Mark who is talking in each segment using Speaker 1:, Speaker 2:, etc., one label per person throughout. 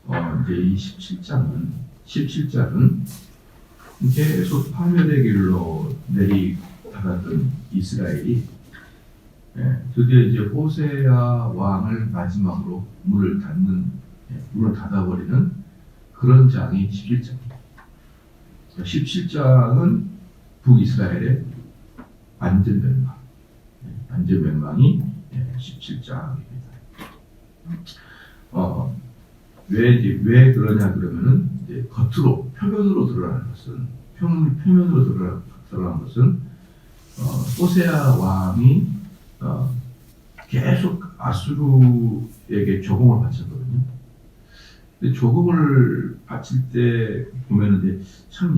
Speaker 1: 이제 이 17장은 계속 파멸의 길로 내리다갔던 이스라엘이 드디어 이제 호세아 왕을 마지막으로 문을 닫아버리는 그런 장이 17장입니다. 17장은 북이스라엘의 완전 멸망이 17장입니다. 왜 그러냐 그러면은 이제 표면으로 드러나는 것은 호세아 왕이 계속 아수르에게 조공을 바쳤거든요. 근데 조공을 바칠 때 보면은 이제 참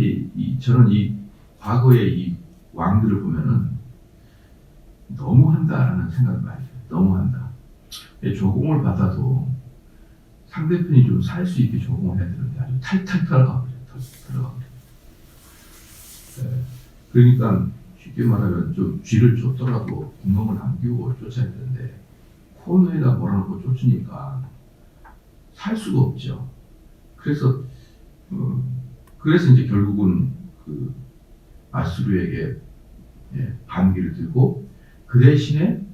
Speaker 1: 저는 이 과거의 이 왕들을 보면은 너무한다라는 생각이 많이 들어요. 너무한다. 조공을 받아도 상대편이 좀 살 수 있게 조공을 해야 되는데 아주 탈탈 들어가버려요. 그러니까 쉽게 말하면 좀 쥐를 쫓더라도 구멍을 남기고 쫓아야 되는데 코너에다 몰아놓고 쫓으니까 살 수가 없죠. 그래서 이제 결국은 그 아수르에게 반기를 들고 그 대신에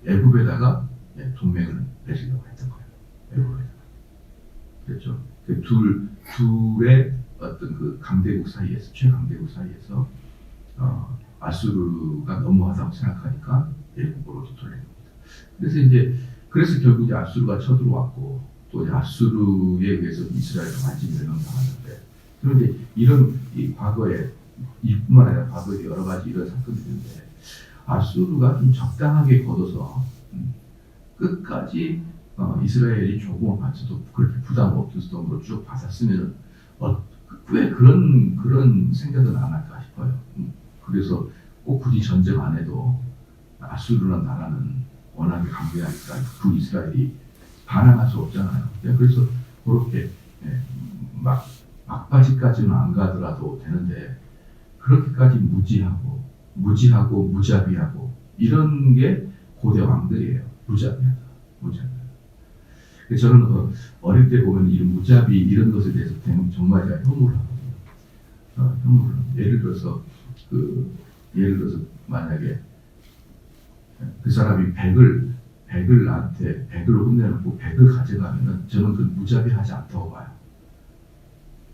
Speaker 1: 애굽에다가 동맹을 맺으려고 했던 거예요. 애굽에다가. 그렇죠. 그 둘의 어떤 그 최강대국 사이에서 아수르가 너무하다고 생각하니까 애굽으로 돌린 겁니다. 그래서 결국 이제 아수르가 쳐들어왔고 또 이제 아수르에 의해서 이스라엘이 완전히 멸망당하는데 그런데 이런 이 과거에 이뿐만 아니라 과거에 여러 가지 이런 사건들이 있는데 아수르가 좀 적당하게 걷어서 끝까지 이스라엘이 조공을 받쳐도 그렇게 부담 없을 정도로 쭉 받았으면 왜 그런 생각은 안 할까 싶어요. 그래서 꼭 굳이 전쟁 안 해도 아수르라는 나라는 워낙에 강대하니까 북이스라엘이 반항할 수 없잖아요. 그래서 그렇게 막바지까지는 안 가더라도 되는데 그렇게까지 무지하고 무자비하고 이런 게 고대 왕들이에요. 무자비하다. 저는 어릴 때 보면 이런 무자비 이런 것에 대해서 정말 제가 혐오를 하거든요. 예를 들어서 만약에 그 사람이 100을 나한테 100을 혼내놓고 100을 가져가면은 저는 그 무자비하지 않다고 봐요.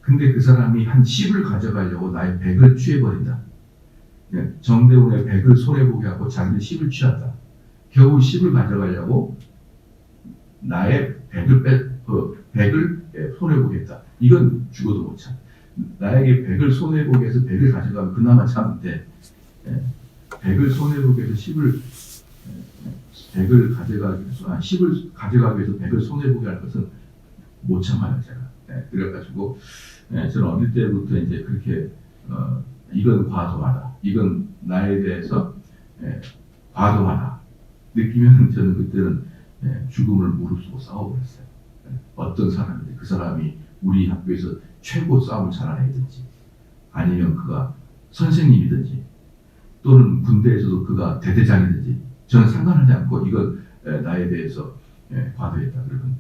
Speaker 1: 근데 그 사람이 한 10을 가져가려고 나의 100을 취해버린다. 정대훈의 100을 손해보게 하고 자기는 10을 취한다. 겨우 10을 가져가려고 나의 100을 손해보겠다. 이건 죽어도 못 참. 나에게 100을 손해보게 해서 100을 가져가면 그나마 참는데 100을 손해보게 해서 10을 가져가기 위해서 10을 가져가기 위해서 100을 손해보게 할 것은 못 참아요 제가. 그래가지고 저는 어릴 때부터 이제 그렇게 이건 과도하다. 이건 나에 대해서 과도하다. 느끼면 저는 그때는 죽음을 무릅쓰고 싸워버렸어요. 어떤 사람인데 그 사람이 우리 학교에서 최고 싸움을 잘하는 애든지 아니면 그가 선생님이든지 또는 군대에서도 그가 대대장이든지 저는 상관하지 않고 이건 나에 대해서 과도했다. 그러면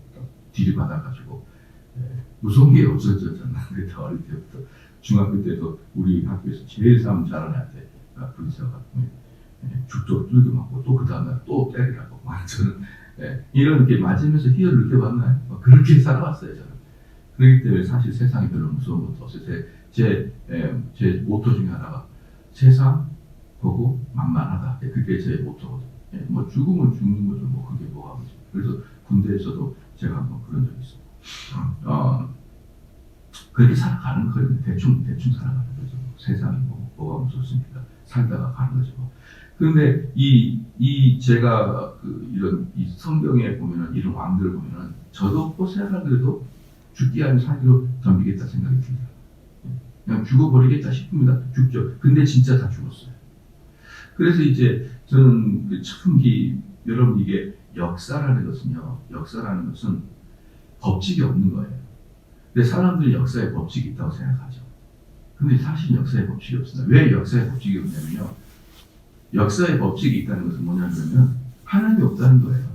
Speaker 1: 뒤를 받아가지고 무서운 게 없어졌잖아. 그래서 어릴 때부터 중학교 때도 우리 학교에서 제일 싸움 잘하는 애한테 부딪혀가 죽도록 뚫고 맞고 또 그 다음날 또 때리라고 저는 이런 게 맞으면서 희열을 느껴봤나요? 그렇게 살아왔어요 저는. 그렇기 때문에 사실 세상이 별로 무서운 것도 없어요. 제 모토 중에 하나가 세상 보고 만만하다. 그게 제 모토거든요. 뭐 죽으면 죽는 거죠. 뭐 그게 뭐가 그죠. 그래서 군대에서도 제가 한번 그런 적이 있어요. 그렇게 살아가는 거예요. 대충 살아가는 거죠. 세상이 뭐가 무섭습니까? 살다가 가는 거죠. 그런데 제가 이런 성경에 보면은 이런 왕들을 보면은 저도 호세아라 그래도 죽기 아니면 사기로 덤비겠다 생각이 듭니다. 그냥 죽어버리겠다 싶습니다. 죽죠. 근데 진짜 다 죽었어요. 그래서 이제 저는 여러분 이게 역사라는 것은 법칙이 없는 거예요. 근데 사람들이 역사에 법칙이 있다고 생각하죠. 근데 사실 역사에 법칙이 없습니다. 왜 역사에 법칙이 없냐면요. 역사에 법칙이 있다는 것은 뭐냐면 하나님이 없다는 거예요.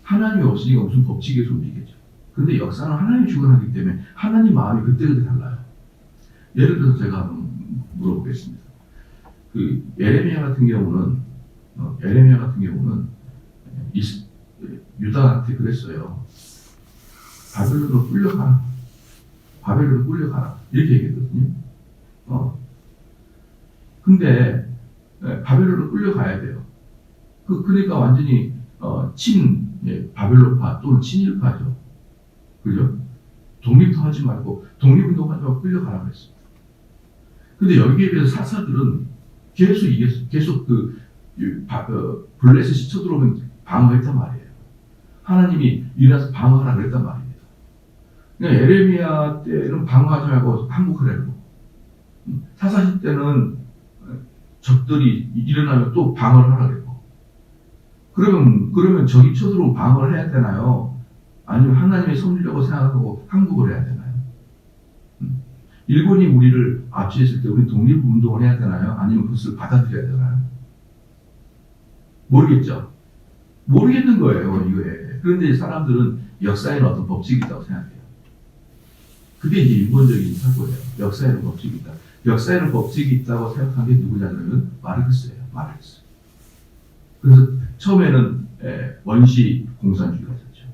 Speaker 1: 하나님이 없으니까 무슨 법칙이 손이겠죠. 근데 역사는 하나님이 주관하기 때문에 하나님 마음이 그때그때 달라요. 예를 들어서 제가 한번 물어보겠습니다. 그 예레미야 같은 경우는 유다한테 그랬어요. 바벨론으로 끌려가라. 바벨론으로 끌려가라. 이렇게 얘기했거든요. 근데 바벨론으로 끌려가야 돼요. 그러니까 완전히 바벨론파 또는 친일파죠. 그죠? 독립도 하지 말고 독립운동하지 말고 끌려가라고 했습니다. 근데 여기에 비해서 사사들은 계속 블레셋이 쳐들어오면 방어했단 말이에요. 하나님이 일어나서 방어하라 그랬단 말입니다. 그러니까 예레미야 때는 방어하지 말고 항복하라고. 사사시 때는 적들이 일어나면 또 방어를 하라 그랬고. 그러면 적이 쳐들어오면 방어를 해야 되나요? 아니면 하나님의 섭리라고 생각하고 항복을 해야 되나요? 일본이 우리를 압제했을 때 우리 독립운동을 해야 되나요? 아니면 그것을 받아들여야 되나요? 모르겠죠. 모르겠는 거예요, 이거에. 그런데 사람들은 역사에는 어떤 법칙이 있다고 생각해요. 그게 이제 인본적인 사고예요. 역사에는 법칙이 있다. 역사에는 법칙이 있다고 생각한 게 누구냐면 마르크스예요. 마르크스. 그래서 처음에는 원시 공산주의가 있었죠.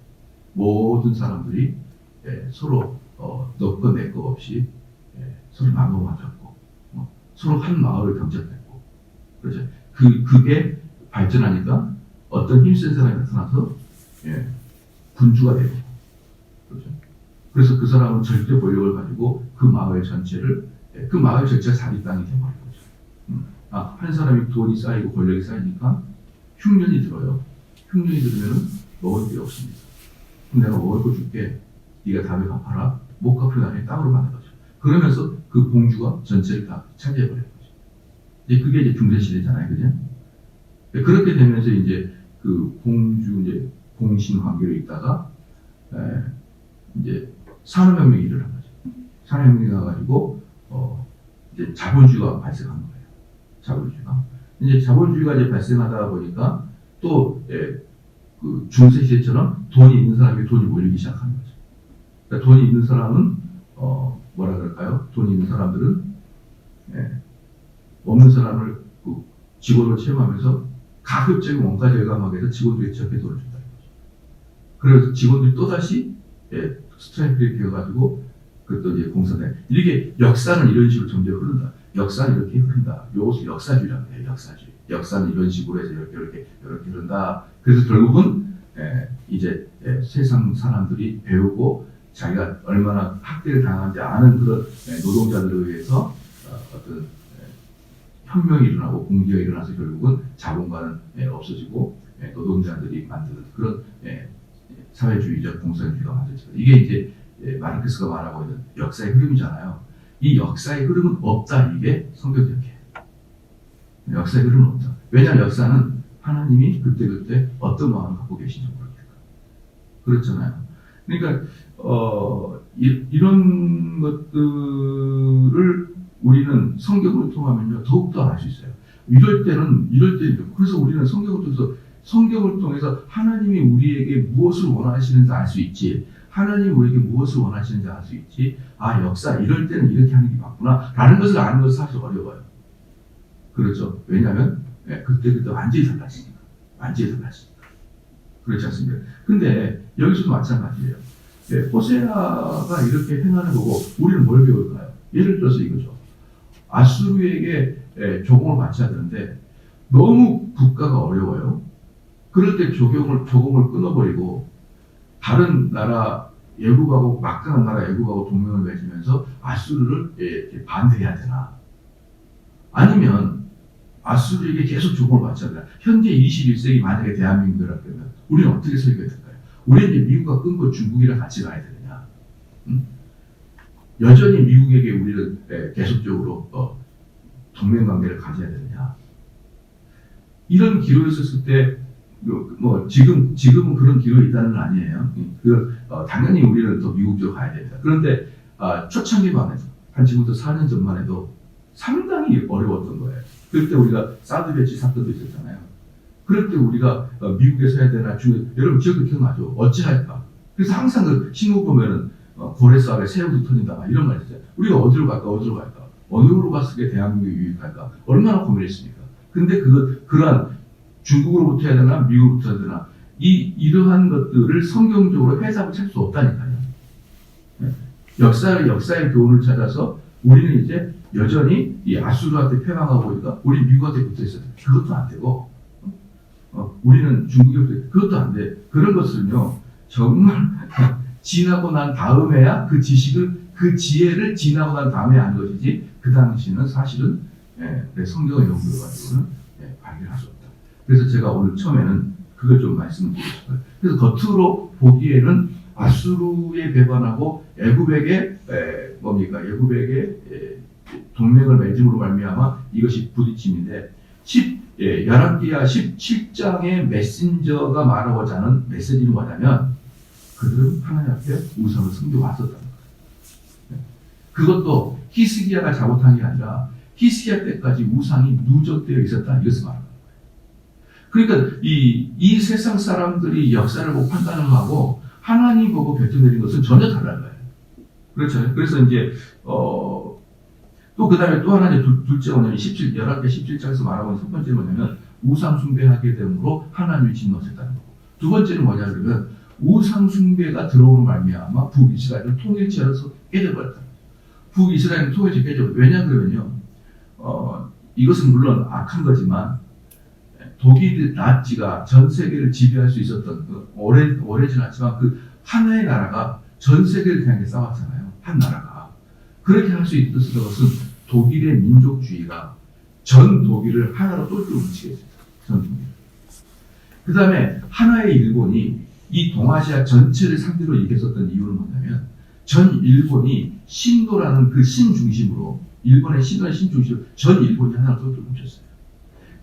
Speaker 1: 모든 사람들이 서로 너 거 내 거 없이 서로 나눠 맞았고 서로 한 마을을 경쟁했고 그렇죠. 그게 발전하니까 어떤 힘센 사람이 나타나서 군주가 되고 그렇죠. 그래서 그 사람은 절대 권력을 가지고 그 마을 전체가 자기 땅이 되어버린 거죠. 한 사람이 돈이 쌓이고 권력이 쌓이니까 흉년이 들어요. 흉년이 들으면 먹을 게 없습니다. 그럼 내가 먹을 거 줄게. 네가 다음에 갚아라. 못 갚으면 나중에 땅으로 가는 거죠. 그러면서 그 공주가 전체를 다 차지해버리는 거죠. 그게 이제 중세시대잖아요. 그죠? 그렇게 되면서 이제 그 공신 관계로 있다가 이제 산업혁명이 일어난 거죠. 산업혁명이 나가지고 이제 자본주의가 발생한 거예요. 자본주의가 이제 발생하다 보니까 또 그 중세시대처럼 돈이 있는 사람이 돈이 몰리기 시작하는 거죠. 그러니까 돈이 있는 사람은 뭐라 그럴까요? 돈이 있는 사람들은 없는 사람을 직원으로 채용하면서 가급적인 원가 절감하기 위해서 직원들이 적게 돈을 준다는 거죠. 그래서 직원들이 또다시 스트라이크를 되어가지고 그것도 이제 공사돼. 이렇게 역사는 이런 식으로 점점 흐른다. 역사는 이렇게 흐른다. 이것을 역사주의라고 해요. 역사주의. 역사는 이런 식으로 해서 이렇게 흐른다. 그래서 결국은 이제 세상 사람들이 배우고 자기가 얼마나 학대를 당하는지 아는 그런 노동자들에 의해서 어떤 혁명이 일어나고 공기가 일어나서 결국은 자본가는 없어지고 노동자들이 만드는 그런 사회주의적 공산주의가 만들어져요. 이게 이제 마르크스가 말하고 있는 역사의 흐름이잖아요. 이 역사의 흐름은 없다. 이게 성경적이에요. 역사의 흐름은 없다. 왜냐하면 역사는 하나님이 그때그때 어떤 마음을 갖고 계신지 모르니까. 그렇잖아요. 그러니까 이런 것들을 우리는 성경을 통하면요 더욱더 알 수 있어요. 이럴 때는 그래서 우리는 성경을 통해서 하나님이 우리에게 무엇을 원하시는지 알 수 있지. 하나님이 우리에게 무엇을 원하시는지 알 수 있지. 역사 이럴 때는 이렇게 하는 게 맞구나 라는 것을 아는 것은 사실 어려워요. 그렇죠. 왜냐하면 그때 완전히 달라지니까. 그렇지 않습니까? 근데 여기서도 마찬가지예요. 호세아가 이렇게 행하는 거고 우리는 뭘 배울까요? 예를 들어서 이거죠. 아수르에게 조공을 바쳐야 되는데 너무 국가가 어려워요. 그럴 때 조공을 끊어버리고 다른 나라 애국하고 막강한 나라 애국하고 동맹을 맺으면서 아수르를 반대해야 되나? 아니면 아수르에게 계속 조공을 바쳐야 되나? 현재 21세기 만약에 대한민국이라 그러면 우리는 어떻게 설계해야 될까요? 우리는 이제 미국과 끊고 중국이랑 같이 가야 되느냐? 여전히 미국에게 우리는 계속적으로 동맹 관계를 가져야 되느냐? 이런 기로에 있었을 때 지금은 그런 기로에 있다는 건 아니에요. 당연히 우리는 더 미국 쪽으로 가야 됩니다. 그런데 초창기만 해도 한 지금부터 4년 전만 해도 상당히 어려웠던 거예요. 그때 우리가 사드 배치 사건도 있었잖아요. 그럴 때 우리가 미국에서 해야 되나 여러분 기억도 기억나죠? 어찌할까? 그래서 항상 그 신문 보면은 고래쌀에 새우도 터진다 막 이런 말 있잖아요. 우리가 어디로 갈까 어디로 갈까 어디로 갔을 때 대한민국이 유익할까 얼마나 고민했습니까? 근데 그러한 중국으로부터 해야 되나 미국으로부터 해야 되나 이러한 것들을 성경적으로 해석을 찾을 수 없다니까요. 역사의 교훈을 찾아서 우리는 이제 여전히 이 아수르한테 패망하고 있다. 우리 미국한테 붙어 있어요. 그것도 안 되고, 우리는 중국에 붙어 있다. 그것도 안 돼. 그런 것은요, 정말 지나고 난 다음에야 그 지식을, 그 지혜를 지나고 난 다음에 한 것이지, 그 당시는 사실은 내 성경을 연구해가지고는 발견할 수 없다. 그래서 제가 오늘 처음에는 그걸 좀 말씀을 드리고 싶어요. 그래서 겉으로 보기에는 아수르에 배반하고 애굽에게 동맹을 맺음으로 말미암아 이것이 부딪힘인데 야라기야 17장의 메신저가 말하고자 하는 메시지는 뭐냐면 그들은 하나님 앞에 우상을 섬겨왔었다는 거예요. 그것도 히스기야가 잘못한 게 아니라 히스기야 때까지 우상이 누적되어 있었다 이것을 말합니다. 그러니까 이 세상 사람들이 역사를 보고 판단을 하고 하나님 보고 결정내린 것은 전혀 다른 거예요. 그렇죠. 그래서 이제 또 그 다음에 또 하나 이제 둘째 뭐냐면 11개 17장에서 말하고 있는 첫 번째는 뭐냐면 우상 숭배하게 되므로 하나님이 진노하셨다는 거고 두 번째는 뭐냐 그러면 우상 숭배가 들어오는 말미암아 북이스라엘은 통일체로서 깨져버렸다. 북이스라엘은 통일체 깨져버렸다. 왜냐 그러면요. 이것은 물론 악한 거지만 독일 나치가 전 세계를 지배할 수 있었던 오래진 않지만 그 하나의 나라가 전 세계를 향해 싸웠잖아요. 한 나라가. 그렇게 할 수 있었던 것은 독일의 민족주의가 전 독일을 하나로 똘똘 뭉치게 했습니다. 전 독일. 그 다음에 하나의 일본이 이 동아시아 전체를 상대로 이겼었던 이유는 뭐냐면 전 일본이 신도라는 그 신 중심으로 일본의 신도라는 신 중심으로 전 일본이 하나로 똘똘 뭉쳤어요.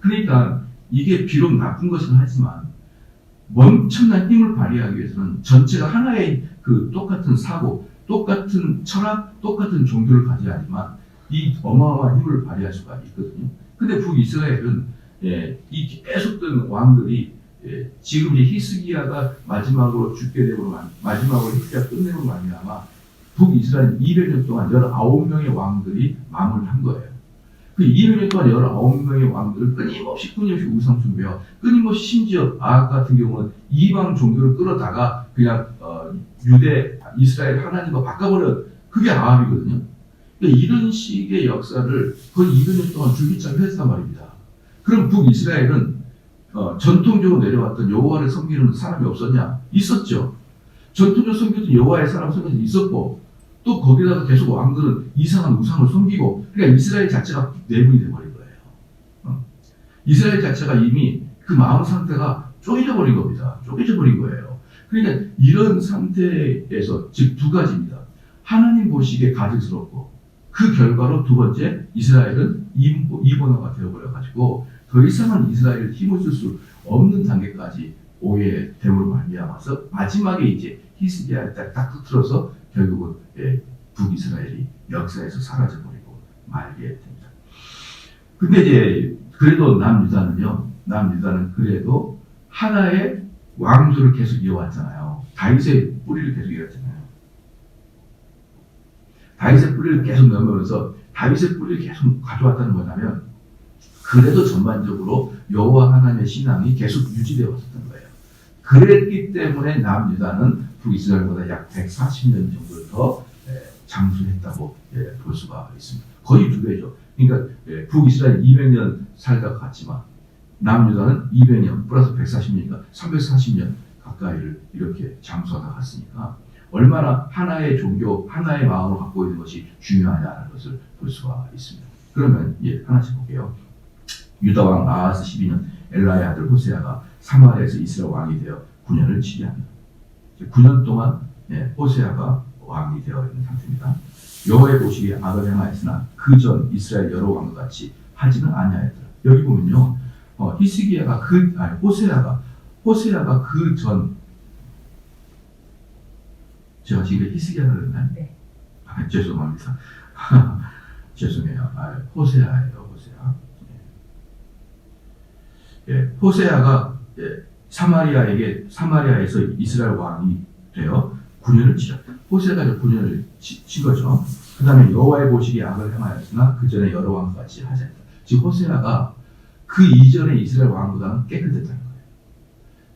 Speaker 1: 그러니까 이게 비록 나쁜 것은 하지만 엄청난 힘을 발휘하기 위해서는 전체가 하나의 그 똑같은 사고, 똑같은 철학, 똑같은 종교를 가져야지만 이 어마어마한 힘을 발휘할 수가 있거든요. 근데 북이스라엘은 이 계속된 왕들이 지금 이제 히스기야가 마지막으로 죽게 되고 마지막으로 히스기야 끝내고 말미암아 북이스라엘 200년 동안 19명의 왕들이 마무리를 한 거예요. 그 200년 동안 19명의 왕들을 끊임없이 우상 숭배와 끊임없이 심지어 아합 같은 경우는 이방 종교를 끌어다가 그냥 유대 이스라엘 하나님과 바꿔버려 그게 아합이거든요. 그러니까 이런 식의 역사를 거의 200년 동안 줄기차게 했단 말입니다. 그럼 북이스라엘은 전통적으로 내려왔던 여호와를 섬기는 사람이 없었냐? 있었죠. 전통적으로 섬겼던 여호와의 사람 섬기는 있었고 또 거기다가 계속 왕들은 이상한 우상을 섬기고 그러니까 이스라엘 자체가 내분이 돼버린 거예요. 이스라엘 자체가 이미 그 마음 상태가 쪼개져 버린 겁니다. 쪼개져 버린 거예요. 그러니까 이런 상태에서 즉 두 가지입니다. 하나님 보시기에 가증스럽고 그 결과로 두 번째 이스라엘은 이번화가 되어버려가지고 더 이상은 이스라엘을 힘을 쓸 수 없는 단계까지 오해됨으로 말미암아서 마지막에 이제 히스기야를 딱 터뜨려서 결국은 북이스라엘이 역사에서 사라져버리고 말게 됩니다. 근데 이제 그래도 남유다는 그래도 하나의 왕조를 계속 이어왔잖아요. 다윗의 뿌리를 계속 이어왔잖아요. 다윗의 뿌리를 계속 넘으면서 다윗의 뿌리를 계속 가져왔다는 거냐면 그래도 전반적으로 여호와 하나님의 신앙이 계속 유지되어 왔었던 거예요. 그랬기 때문에 남유다는 북이스라엘보다 약 140년 정도를 더 장수했다고 볼 수가 있습니다. 거의 두 배죠. 그러니까 북이스라엘 200년 살다가 갔지만 남유다는 200년 플러스 140년이니까 340년 가까이를 이렇게 장수하다 갔으니까 얼마나 하나의 종교, 하나의 마음을 갖고 있는 것이 중요하냐는 것을 볼 수가 있습니다. 그러면 하나씩 볼게요. 유다왕 아하스 12년 엘라의 아들 호세아가 사마리아에서 이스라엘 왕이 되어 9년을 치리합니다. 9년 동안 호세아가 왕이 되어 있는 상태입니다. 여호와의 보시기에 악을 행하였으나 그 전 이스라엘 여러 왕과 같이 하지는 아니하였더라. 여기 보면요, 호세아가 그 전 제가 지금 히스기야를 그랬나요?
Speaker 2: 네.
Speaker 1: 죄송합니다. 죄송해요. 호세아예요, 호세아. 호세아가 사마리아에서 이스라엘 왕이 되어 9년을 치죠. 호세아가 이제 9년을 친 거죠. 그 다음에 여호와의 보시기에 악을 행하였으나 그 전에 여러 왕과 같이 하지 않았다. 즉 호세아가 그 이전에 이스라엘 왕보다는 깨끗했다는 거예요.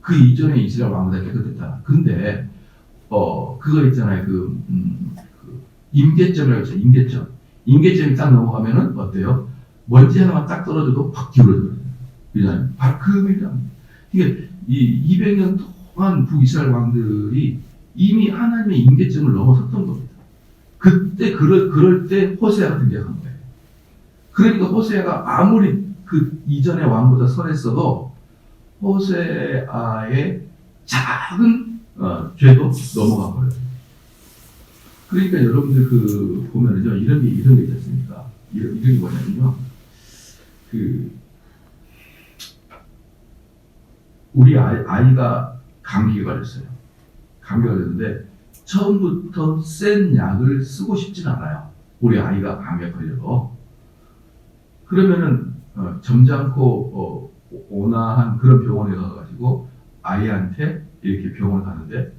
Speaker 1: 그 이전에 이스라엘 왕보다 깨끗했다. 근데 그거 있잖아요. 그 임계점이라고 했죠. 임계점이 딱 넘어가면은 어때요? 먼지 하나만 딱 떨어져도 확 기울어져요. 그냥 바로 그 의미입니다. 이게 이 200년 동안 북이스라엘 왕들이 이미 하나님의 임계점을 넘어섰던 겁니다. 그때 그럴 때 호세아가 등장한 거예요. 그러니까 호세아가 아무리 그 이전의 왕보다 선했어도 호세아의 작은 죄도 넘어가 버려요. 그러니까 여러분들 보면은요 이런 게 있지 않습니까? 이런 게 뭐냐면요, 우리 아이가 감기가 걸렸어요. 감기가 걸렸는데 처음부터 센 약을 쓰고 싶진 않아요. 우리 아이가 감기에 걸려도. 그러면은 점잖고 온화한 그런 병원에 가가지고 아이한테 이렇게 병원 가는데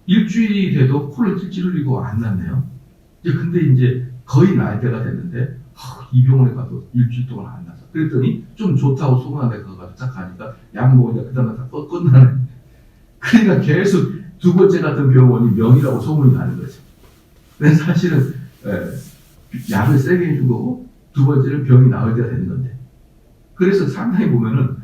Speaker 1: 일주일이 돼도 코를 찔찔 흘리고 안 낫네요. 근데 이제 거의 날 때가 됐는데 이 병원에 가도 일주일 동안 안 나서. 그랬더니 좀 좋다고 소문난 데 가서 딱 가니까 약 먹으니까 그 다음에 다 끝나네. 그러니까 계속 두 번째 같은 병원이 명이라고 소문이 나는 거죠. 근데 사실은 약을 세게 해준 거고 두 번째는 병이 나을 때가 되는 건데. 그래서 상당히 보면은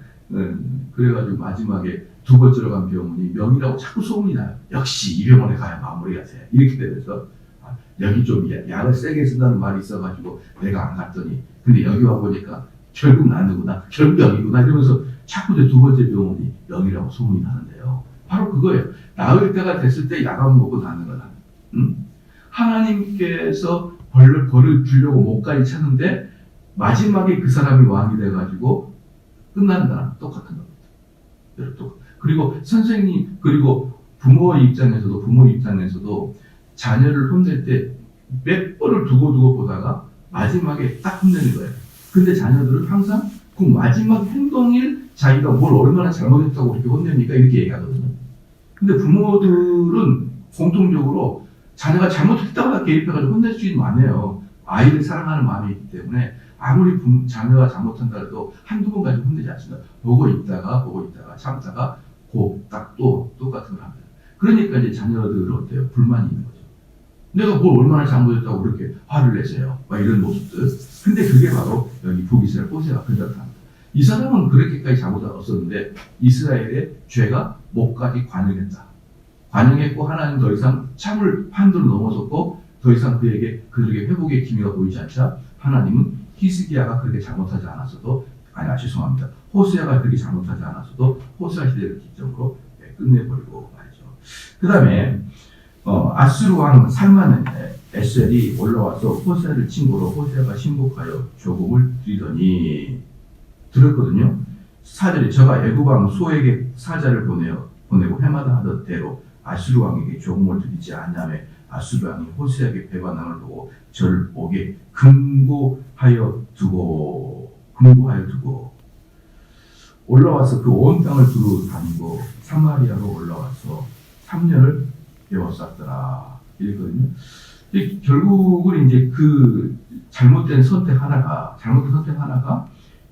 Speaker 1: 그래가지고 마지막에 두 번째로 간 병원이 명이라고 자꾸 소문이 나요. 역시 이 병원에 가야 마무리가 돼. 이렇게 되면서 여기 좀 약을 세게 쓴다는 말이 있어가지고 내가 안 갔더니 근데 여기 와보니까 결국 나는구나. 결국 여기구나. 이러면서 자꾸 두 번째 병원이 명이라고 소문이 나는데요. 바로 그거예요. 나을 때가 됐을 때 약을 먹고 나는 거다. 하나님께서 벌을 주려고 목까지 찾는데 마지막에 그 사람이 왕이 돼가지고 끝나는 거랑 똑같은 겁니다. 그리고 선생님 그리고 부모의 입장에서도 자녀를 혼낼 때 몇 번을 두고 보다가 마지막에 딱 혼내는 거예요. 근데 자녀들은 항상 그 마지막 행동일 자기가 뭘 얼마나 잘못했다고 그렇게 혼냅니까? 이렇게 얘기하거든요. 근데 부모들은 공통적으로 자녀가 잘못했다고 개입해가지고 혼낼 수 있는 마음이에요. 아이를 사랑하는 마음이 있기 때문에 아무리 자녀가 잘못한다 해도 한두 번 가지고 혼내지 않습니다. 보고 있다가 참다가 딱 또 똑같은 걸 합니다. 그러니까 이제 자녀들은 어때요? 불만이 있는 거죠. 내가 뭘 얼마나 잘못했다고 그렇게 화를 내세요. 막 이런 모습들. 근데 그게 바로 여기 북이스라엘 호세아가 그렇답니다. 이 사람은 그렇게까지 잘못은 없었는데 이스라엘의 죄가 목까지 관영했고 하나님 더 이상 참을 판도를 넘어섰고 더 이상 그들에게 회복의 기미가 보이지 않자 하나님은 히스기야가 그렇게 잘못하지 않았어도 죄송합니다. 호세아가 그렇게 잘못하지 않았어도 호세아 시대를 기점으로 끝내버리고 말이죠. 그 다음에 아수르 왕 살만 에셀이 올라와서 호세아를 친구로 호세아가 신복하여 조공을 드리더니 들었거든요. 4절에 저가 애굽 왕 소에게 사자를 보내고 해마다 하던 대로 아수르 왕에게 조공을 드리지 않냐며 아수르 왕이 호세아에게 배반함을 보고 저를 옥에 금고하여 두고 올라와서 그 온 땅을 두루 다니고 사마리아로 올라와서 3년을 에워쌌더라 이랬거든요. 결국은 이제 그 잘못된 선택 하나가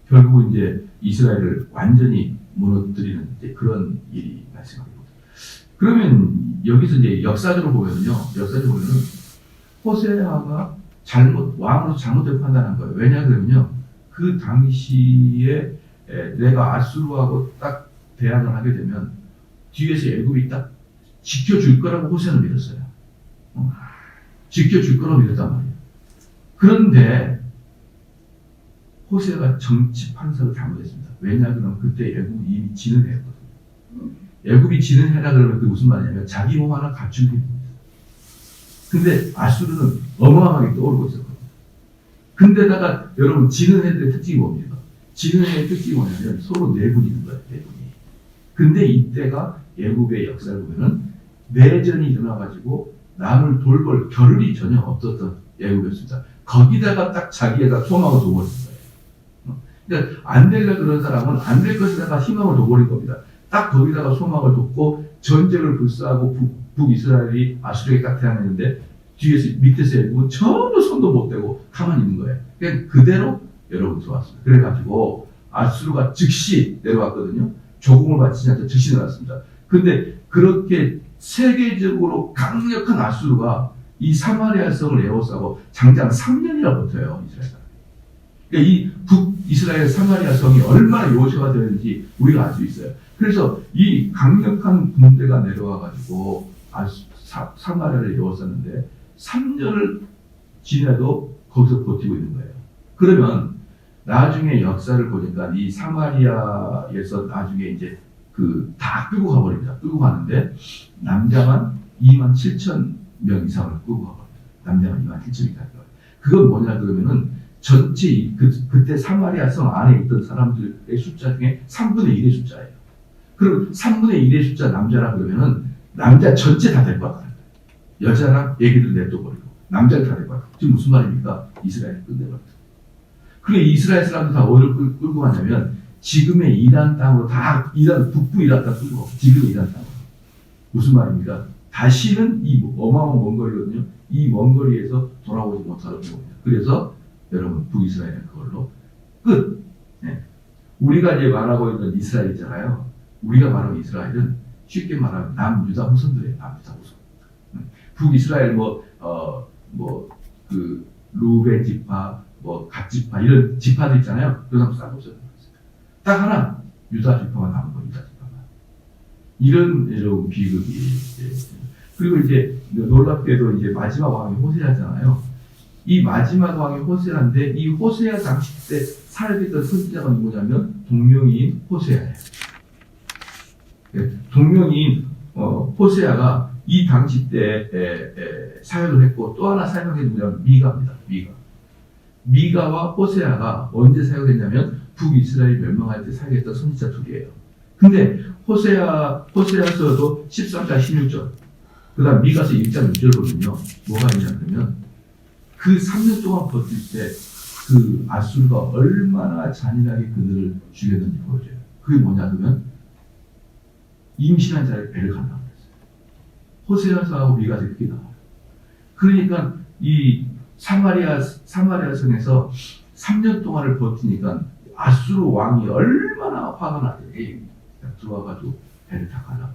Speaker 1: 결국은 이제 이스라엘을 완전히 무너뜨리는 이제 그런 일이 발생합니다. 그러면 여기서 이제 역사적으로 보면은 호세아가 왕으로 잘못된 판단한 거예요. 왜냐 그러면요, 그 당시에 내가 아수르하고 딱 대항을 하게 되면 뒤에서 애굽이 딱 지켜줄 거라고 호세아는 믿었어요. 지켜줄 거라고 믿었단 말이에요. 그런데 호세아가 정치 판단을 잘못했습니다. 왜냐 그러면 그때 애굽이 이미 지는 해였거든요. 애굽이 지는 해라 그러면 그게 무슨 말이냐면 자기 몸 하나 갖춘 게 있습니다. 근데 아수르는 어마어마하게 떠오르고 있었거든요. 근데다가 여러분 지는 해들의 특징이 뭡니까? 지는 해의 특징이 뭐냐면 서로 내분이 있는 거예요. 내분이. 근데 이때가 애굽의 역사를 보면은 내전이 일어나가지고 남을 돌볼 겨를이 전혀 없었던 애굽이었습니다. 거기다가 딱 자기가 소망을 둬버린 거예요. 그러니까 안 되려 그런 사람은 안 될 것에다가 희망을 둬버린 겁니다. 딱 거기다가 소망을 뒀고 전쟁을 불사하고 북이스라엘이 아수르에게 딱 대항했는데 뒤에서 밑에서 해고 전혀 손도 못 대고 가만히 있는 거예요. 그냥 그대로 여러분 들어왔습니다. 그래가지고 아수르가 즉시 내려왔거든요. 조공을 바치지 않자 즉시 내려왔습니다. 근데 그렇게 세계적으로 강력한 아수르가 이 사마리아 성을 에워싸고 장장 3년이나 버텨요. 이스라엘. 그러니까 이 북이스라엘 사마리아 성이 얼마나 요새가 되는지 우리가 알 수 있어요. 그래서 이 강력한 군대가 내려와가지고 사마리아를 에워쌌는데 3년을 지나도 거기서 버티고 있는 거예요. 그러면 나중에 역사를 보니까 이 사마리아에서 나중에 이제 다 끌고 가버립니다. 끌고 가는데 남자만 27,000명 이상을 끌고 가버립니다. 남자만 27,000명 이상. 그건 뭐냐 그러면은 전체 그때 사마리아 성 안에 있던 사람들의 숫자 중에 3분의 1의 숫자예요. 그럼 3분의 1의 숫자 남자라 그러면은 남자 전체 다 데리고 왔어요. 여자랑 애기들 냅둬버리고 남자를 다 데리고 왔어요. 지금 무슨 말입니까? 이스라엘 끝내버렸어요. 그리고 이스라엘 사람들 다 어디를 끌고 가냐면 지금의 이란 땅으로 다 북부 이란 땅 끌고 가고 지금의 이란 땅으로. 무슨 말입니까? 다시는 이 어마어마한 먼 거리거든요. 이 먼 거리에서 돌아오지 못하는 겁니다. 그래서 여러분 북이스라엘은 그걸로 끝. 네. 우리가 이제 말하고 있는 이스라엘 있잖아요. 우리가 말하는 이스라엘은 쉽게 말하면 남유다 후손들이에요. 남유다 후손. 북이스라엘 루벤 지파, 갓 지파 이런 지파들 있잖아요. 그 사람 싹 없어요. 딱 하나 유다 지파만 남은 거예요. 유다 지파만. 이런 비극이. 그리고 이제 놀랍게도 이제 마지막 왕이 호세아잖아요. 이 마지막 왕이 호세아인데 이 호세아 당시 때 살아있던 선지자가 누구냐면 동명이인 호세아예요. 동명이인 호세아가 이 당시 때 사역을 했고 또 하나 사역한 게 누구냐면 미가입니다. 미가와 호세아가 언제 사역했냐면 북이스라엘 멸망할 때 사역했던 선지자 둘이에요. 근데 호세아서도 13장 16절 그 다음 미가서 1장 6절 보면요. 뭐가 있냐면 그 3년 동안 버틸 때 그 아수르가 얼마나 잔인하게 그들을 죽였는지 보여줘요. 그게 뭐냐 그러면 임신한 자를 배를 간다고 그랬어요. 호세아서하고 미가서 그렇게 나와요. 그러니까 이 사마리아 성에서 3년 동안을 버티니까 아수르 왕이 얼마나 화가 나게 들어와가지고 배를 다 갈라고.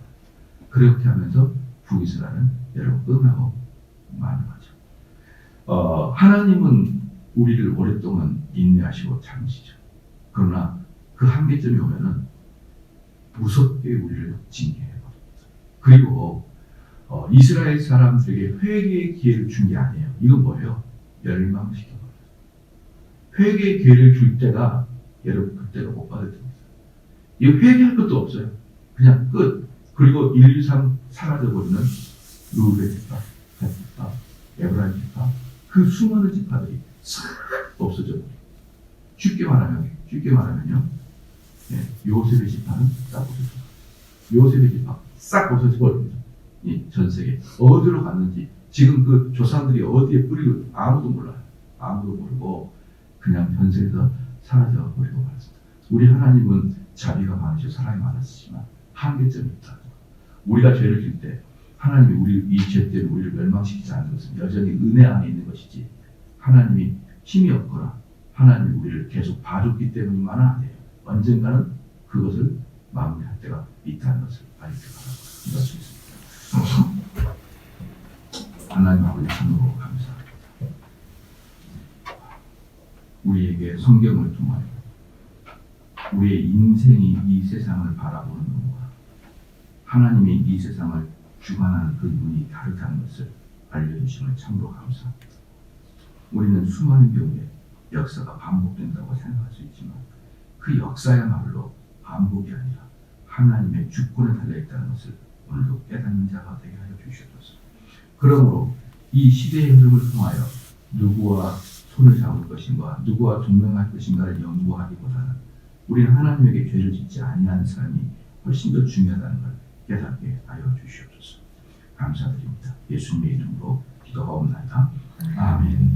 Speaker 1: 그렇게 하면서 북이스라엘은 여러분 끝나고 마는 거죠. 하나님은 우리를 오랫동안 인내하시고 참으시죠. 그러나 그 한계점이 오면은 무섭게 우리를 징계해버립니다. 그리고 이스라엘 사람들에게 회개의 기회를 준 게 아니에요. 이건 뭐예요? 멸망시켜버려요. 회개의 기회를 줄 때가 여러분 그때가 못 받을 때입니다. 이 회개할 것도 없어요. 그냥 끝. 그리고 인류상 사라져버리는 루벤 지파, 갓 지파, 에브라임 지파 그 수많은 지파들이 싹 없어져버려요. 쉽게 말하면요. 요셉의 지파는 싹 없어져요. 요셉의 지파 싹 없어져버립니다. 전 세계 어디로 갔는지 지금 그 조상들이 어디에 뿌리고 아무도 몰라요. 아무도 모르고 그냥 전 세계에서 사라져버리고 말았습니다. 우리 하나님은 자비가 많으시고 사랑이 많으시지만 한계점이 있다. 우리가 죄를 질 때 하나님이 우리 이 죄 때문에 우리를 멸망시키지 않는 것은 여전히 은혜 안에 있는 것이지 하나님이 힘이 없거나 하나님이 우리를 계속 봐줬기 때문만은 아니에요. 언젠가는 그것을 마무리할 때가 있다는 것을 알게 바랍니다. 하나님 아버지 참으로 감사합니다. 우리에게 성경을 통하여 우리의 인생이 이 세상을 바라보는 눈과 하나님이 이 세상을 주관하는 그 눈이 다르다는 것을 알려주심을 참으로 감사합니다. 우리는 수많은 경우에 역사가 반복된다고 생각할 수 있지만 그 역사야말로 반복이 아니라 하나님의 주권에 달려있다는 것을 오늘도 깨닫는 자가 되게 하여 주시옵소서. 그러므로 이 시대의 흐름을 통하여 누구와 손을 잡을 것인가 누구와 동맹할 것인가를 연구하기보다는 우리는 하나님에게 죄를 짓지 아니하는 사람이 훨씬 더 중요하다는 걸 깨닫게 하여 주시옵소서. 감사드립니다. 예수님의 이름으로 기도하옵나이다. 아멘.